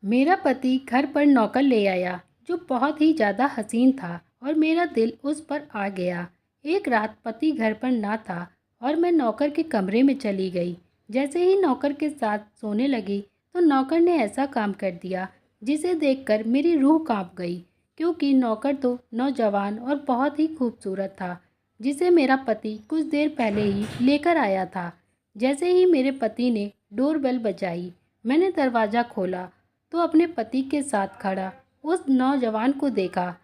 मेरा पति घर पर नौकर ले आया जो बहुत ही ज़्यादा हसीन था और मेरा दिल उस पर आ गया। एक रात पति घर पर ना था और मैं नौकर के कमरे में चली गई। जैसे ही नौकर के साथ सोने लगी तो नौकर ने ऐसा काम कर दिया जिसे देखकर मेरी रूह कांप गई, क्योंकि नौकर तो नौजवान और बहुत ही खूबसूरत था जिसे मेरा पति कुछ देर पहले ही लेकर आया था। जैसे ही मेरे पति ने डोरबेल बजाई, मैंने दरवाज़ा खोला तो अपने पति के साथ खड़ा उस नौजवान को देखा।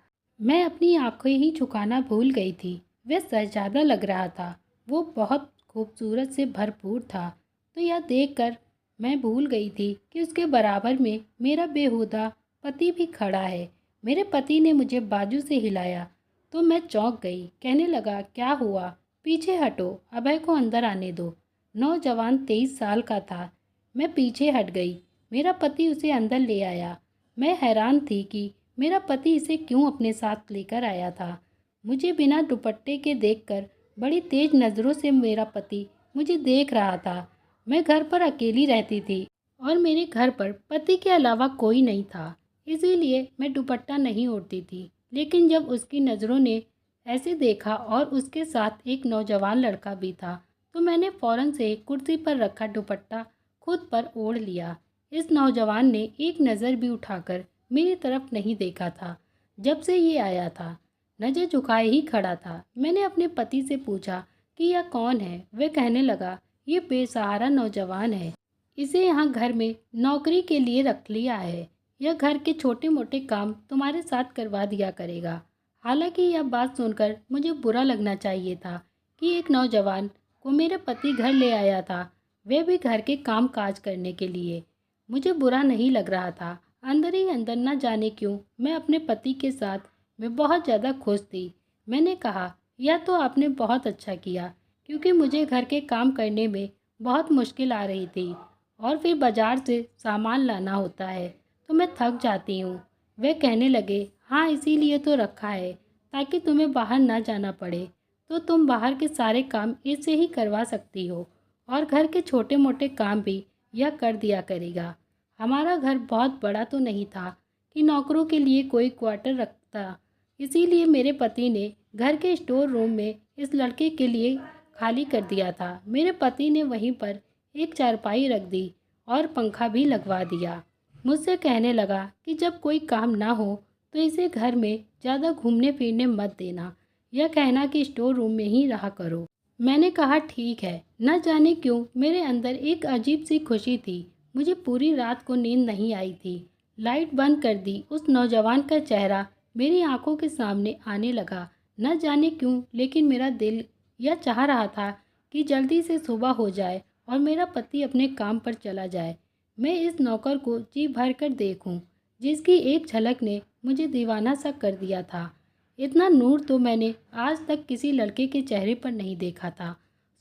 मैं अपनी आंखें ही झुकाना भूल गई थी। वह शहजादा लग रहा था। वो बहुत खूबसूरत से भरपूर था। तो यह देखकर मैं भूल गई थी कि उसके बराबर में मेरा बेहुदा पति भी खड़ा है। मेरे पति ने मुझे बाजू से हिलाया तो मैं चौंक गई। कहने लगा, क्या हुआ? पीछे हटो, अभय को अंदर आने दो। नौजवान 23 साल का था। मैं पीछे हट गई। मेरा पति उसे अंदर ले आया। मैं हैरान थी कि मेरा पति इसे क्यों अपने साथ लेकर आया था। मुझे बिना दुपट्टे के देखकर बड़ी तेज नज़रों से मेरा पति मुझे देख रहा था। मैं घर पर अकेली रहती थी और मेरे घर पर पति के अलावा कोई नहीं था, इसीलिए मैं दुपट्टा नहीं ओढ़ती थी। लेकिन जब उसकी नज़रों ने ऐसे देखा और उसके साथ एक नौजवान लड़का भी था, तो मैंने फ़ौरन से कुर्सी पर रखा दुपट्टा खुद पर ओढ़ लिया। इस नौजवान ने एक नज़र भी उठाकर मेरी तरफ नहीं देखा था। जब से ये आया था नज़र झुकाए ही खड़ा था। मैंने अपने पति से पूछा कि यह कौन है। वह कहने लगा, ये बेसहारा नौजवान है, इसे यहाँ घर में नौकरी के लिए रख लिया है। यह घर के छोटे मोटे काम तुम्हारे साथ करवा दिया करेगा। हालांकि यह बात सुनकर मुझे बुरा लगना चाहिए था कि एक नौजवान को मेरे पति घर ले आया था, वह भी घर के काम काज करने के लिए। मुझे बुरा नहीं लग रहा था। अंदर ही अंदर न जाने क्यों मैं अपने पति के साथ मैं बहुत ज़्यादा खुश थी। मैंने कहा, यह तो आपने बहुत अच्छा किया, क्योंकि मुझे घर के काम करने में बहुत मुश्किल आ रही थी और फिर बाज़ार से सामान लाना होता है तो मैं थक जाती हूँ। वे कहने लगे, हाँ इसीलिए तो रखा है ताकि तुम्हें बाहर ना जाना पड़े, तो तुम बाहर के सारे काम इससे ही करवा सकती हो और घर के छोटे मोटे काम भी यह कर दिया करेगा। हमारा घर बहुत बड़ा तो नहीं था कि नौकरों के लिए कोई क्वार्टर रखता, इसीलिए मेरे पति ने घर के स्टोर रूम में इस लड़के के लिए खाली कर दिया था। मेरे पति ने वहीं पर एक चारपाई रख दी और पंखा भी लगवा दिया। मुझसे कहने लगा कि जब कोई काम ना हो तो इसे घर में ज़्यादा घूमने फिरने मत देना, यह कहना कि स्टोर रूम में ही रहा करो। मैंने कहा, ठीक है। न जाने क्यों मेरे अंदर एक अजीब सी खुशी थी। मुझे पूरी रात को नींद नहीं आई थी। लाइट बंद कर दी। उस नौजवान का चेहरा मेरी आंखों के सामने आने लगा। न जाने क्यों लेकिन मेरा दिल यह चाह रहा था कि जल्दी से सुबह हो जाए और मेरा पति अपने काम पर चला जाए। मैं इस नौकर को जी भर कर देखूं, जिसकी एक झलक ने मुझे दीवाना सा कर दिया था। इतना नूर तो मैंने आज तक किसी लड़के के चेहरे पर नहीं देखा था।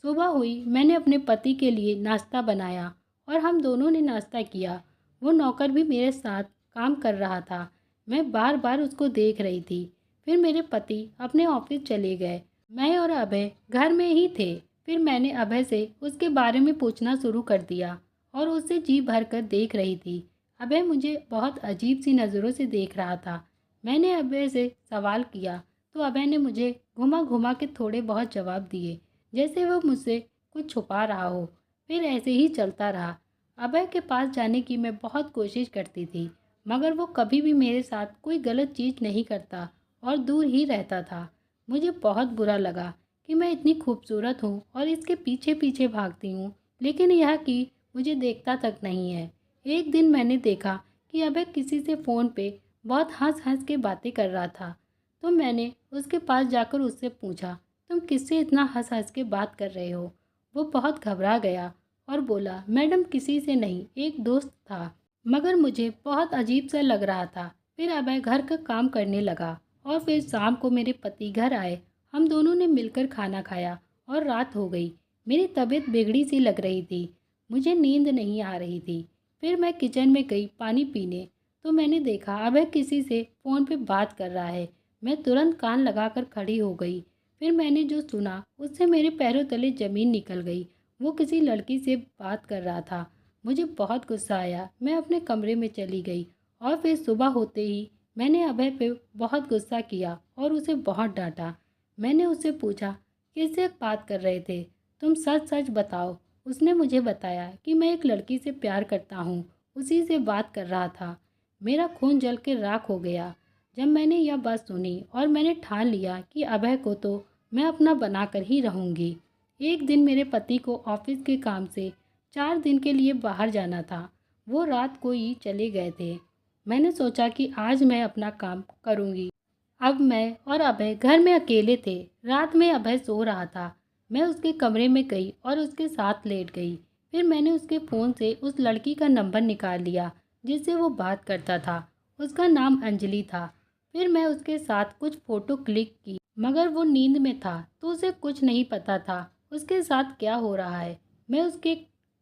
सुबह हुई, मैंने अपने पति के लिए नाश्ता बनाया और हम दोनों ने नाश्ता किया। वो नौकर भी मेरे साथ काम कर रहा था। मैं बार बार उसको देख रही थी। फिर मेरे पति अपने ऑफिस चले गए। मैं और अभय घर में ही थे। फिर मैंने अभय से उसके बारे में पूछना शुरू कर दिया और उससे जी भर कर देख रही थी। अभय मुझे बहुत अजीब सी नज़रों से देख रहा था। मैंने अभय से सवाल किया तो अभय ने मुझे घुमा घुमा के थोड़े बहुत जवाब दिए, जैसे वो मुझसे कुछ छुपा रहा हो। फिर ऐसे ही चलता रहा। अभय के पास जाने की मैं बहुत कोशिश करती थी, मगर वो कभी भी मेरे साथ कोई गलत चीज़ नहीं करता और दूर ही रहता था। मुझे बहुत बुरा लगा कि मैं इतनी खूबसूरत हूँ और इसके पीछे पीछे भागती हूँ, लेकिन यह कि मुझे देखता तक नहीं है। एक दिन मैंने देखा कि अभय किसी से फ़ोन पे बहुत हंस हंस के बातें कर रहा था, तो मैंने उसके पास जाकर उससे पूछा, तुम किससे इतना हंस हंस के बात कर रहे हो? वो बहुत घबरा गया और बोला, मैडम किसी से नहीं, एक दोस्त था। मगर मुझे बहुत अजीब सा लग रहा था। फिर अभय घर का काम करने लगा और फिर शाम को मेरे पति घर आए। हम दोनों ने मिलकर खाना खाया और रात हो गई। मेरी तबीयत बिगड़ी सी लग रही थी। मुझे नींद नहीं आ रही थी। फिर मैं किचन में गई पानी पीने, तो मैंने देखा अभय किसी से फ़ोन पे बात कर रहा है। मैं तुरंत कान लगाकर खड़ी हो गई। फिर मैंने जो सुना उससे मेरे पैरों तले ज़मीन निकल गई। वो किसी लड़की से बात कर रहा था। मुझे बहुत गुस्सा आया। मैं अपने कमरे में चली गई और फिर सुबह होते ही मैंने अभय पे बहुत गुस्सा किया और उसे बहुत डांटा। मैंने उससे पूछा, किससे बात कर रहे थे? तुम सच सच बताओ। उसने मुझे बताया कि मैं एक लड़की से प्यार करता हूँ, उसी से बात कर रहा था। मेरा खून जल के राख हो गया जब मैंने यह बात सुनी और मैंने ठान लिया कि अभय को तो मैं अपना बनाकर ही रहूँगी। एक दिन मेरे पति को ऑफिस के काम से 4 दिन के लिए बाहर जाना था। वो रात को ही चले गए थे। मैंने सोचा कि आज मैं अपना काम करूँगी। अब मैं और अभय घर में अकेले थे। रात में अभय सो रहा था। मैं उसके कमरे में गई और उसके साथ लेट गई। फिर मैंने उसके फ़ोन से उस लड़की का नंबर निकाल लिया जिससे वो बात करता था। उसका नाम अंजलि था। फिर मैं उसके साथ कुछ फ़ोटो क्लिक की, मगर वो नींद में था तो उसे कुछ नहीं पता था उसके साथ क्या हो रहा है। मैं उसके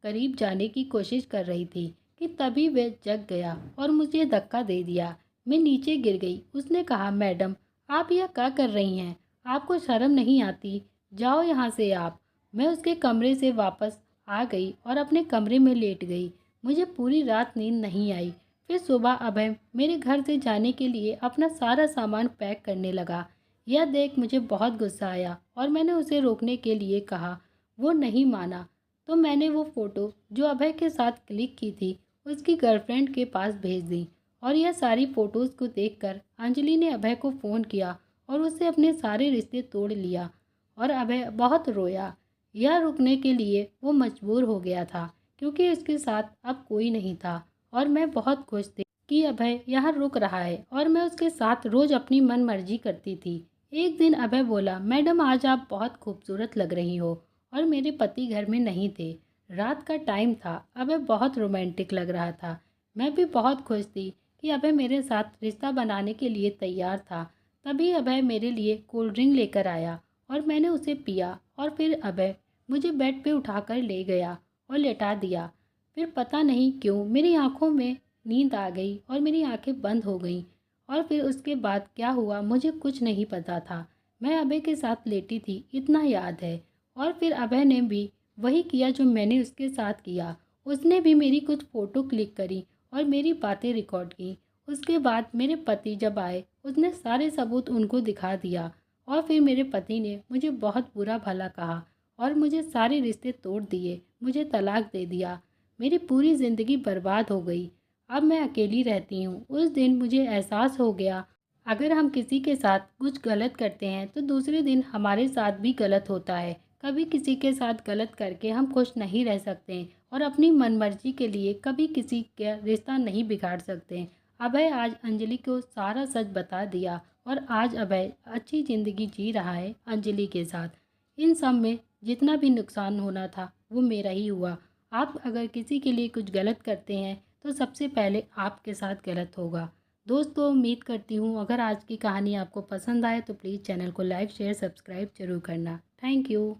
करीब जाने की कोशिश कर रही थी कि तभी वह जग गया और मुझे धक्का दे दिया। मैं नीचे गिर गई। उसने कहा, मैडम आप यह क्या कर रही हैं? आपको शर्म नहीं आती? जाओ यहाँ से आप। मैं उसके कमरे से वापस आ गई और अपने कमरे में लेट गई। मुझे पूरी रात नींद नहीं आई। फिर सुबह अभय मेरे घर से जाने के लिए अपना सारा सामान पैक करने लगा। यह देख मुझे बहुत गुस्सा आया और मैंने उसे रोकने के लिए कहा। वो नहीं माना। तो मैंने वो फ़ोटो जो अभय के साथ क्लिक की थी उसकी गर्लफ्रेंड के पास भेज दी। और यह सारी फ़ोटोज़ को देखकर अंजलि ने अभय को फ़ोन किया और उससे अपने सारे रिश्ते तोड़ लिया। और अभय बहुत रोया। यह रुकने के लिए वो मजबूर हो गया था क्योंकि उसके साथ अब कोई नहीं था। और मैं बहुत खुश थी कि अभय यहाँ रुक रहा है और मैं उसके साथ रोज़ अपनी मन मर्जी करती थी। एक दिन अभय बोला, मैडम आज आप बहुत खूबसूरत लग रही हो। और मेरे पति घर में नहीं थे। रात का टाइम था। अभय बहुत रोमांटिक लग रहा था। मैं भी बहुत खुश थी कि अभय मेरे साथ रिश्ता बनाने के लिए तैयार था। तभी अभय मेरे लिए कोल्ड ड्रिंक लेकर आया और मैंने उसे पिया। और फिर अभय मुझे बेड पे उठाकर ले गया और लेटा दिया। फिर पता नहीं क्यों मेरी आंखों में नींद आ गई और मेरी आंखें बंद हो गईं। और फिर उसके बाद क्या हुआ मुझे कुछ नहीं पता था। मैं अभय के साथ लेटी थी, इतना याद है। और फिर अभय ने भी वही किया जो मैंने उसके साथ किया। उसने भी मेरी कुछ फ़ोटो क्लिक करी और मेरी बातें रिकॉर्ड की। उसके बाद मेरे पति जब आए उसने सारे सबूत उनको दिखा दिया। और फिर मेरे पति ने मुझे बहुत बुरा भला कहा और मुझे सारे रिश्ते तोड़ दिए, मुझे तलाक दे दिया। मेरी पूरी ज़िंदगी बर्बाद हो गई। अब मैं अकेली रहती हूँ। उस दिन मुझे एहसास हो गया, अगर हम किसी के साथ कुछ गलत करते हैं तो दूसरे दिन हमारे साथ भी गलत होता है। कभी किसी के साथ गलत करके हम खुश नहीं रह सकते और अपनी मनमर्जी के लिए कभी किसी का रिश्ता नहीं बिगाड़ सकते। अभय आज अंजलि को सारा सच बता दिया और आज अभय अच्छी ज़िंदगी जी रहा है अंजलि के साथ। इन सब में जितना भी नुकसान होना था वो मेरा ही हुआ। आप अगर किसी के लिए कुछ गलत करते हैं तो सबसे पहले आपके साथ गलत होगा। दोस्तों उम्मीद करती हूँ अगर आज की कहानी आपको पसंद आए तो प्लीज़ चैनल को लाइक शेयर सब्सक्राइब जरूर करना। Thank you.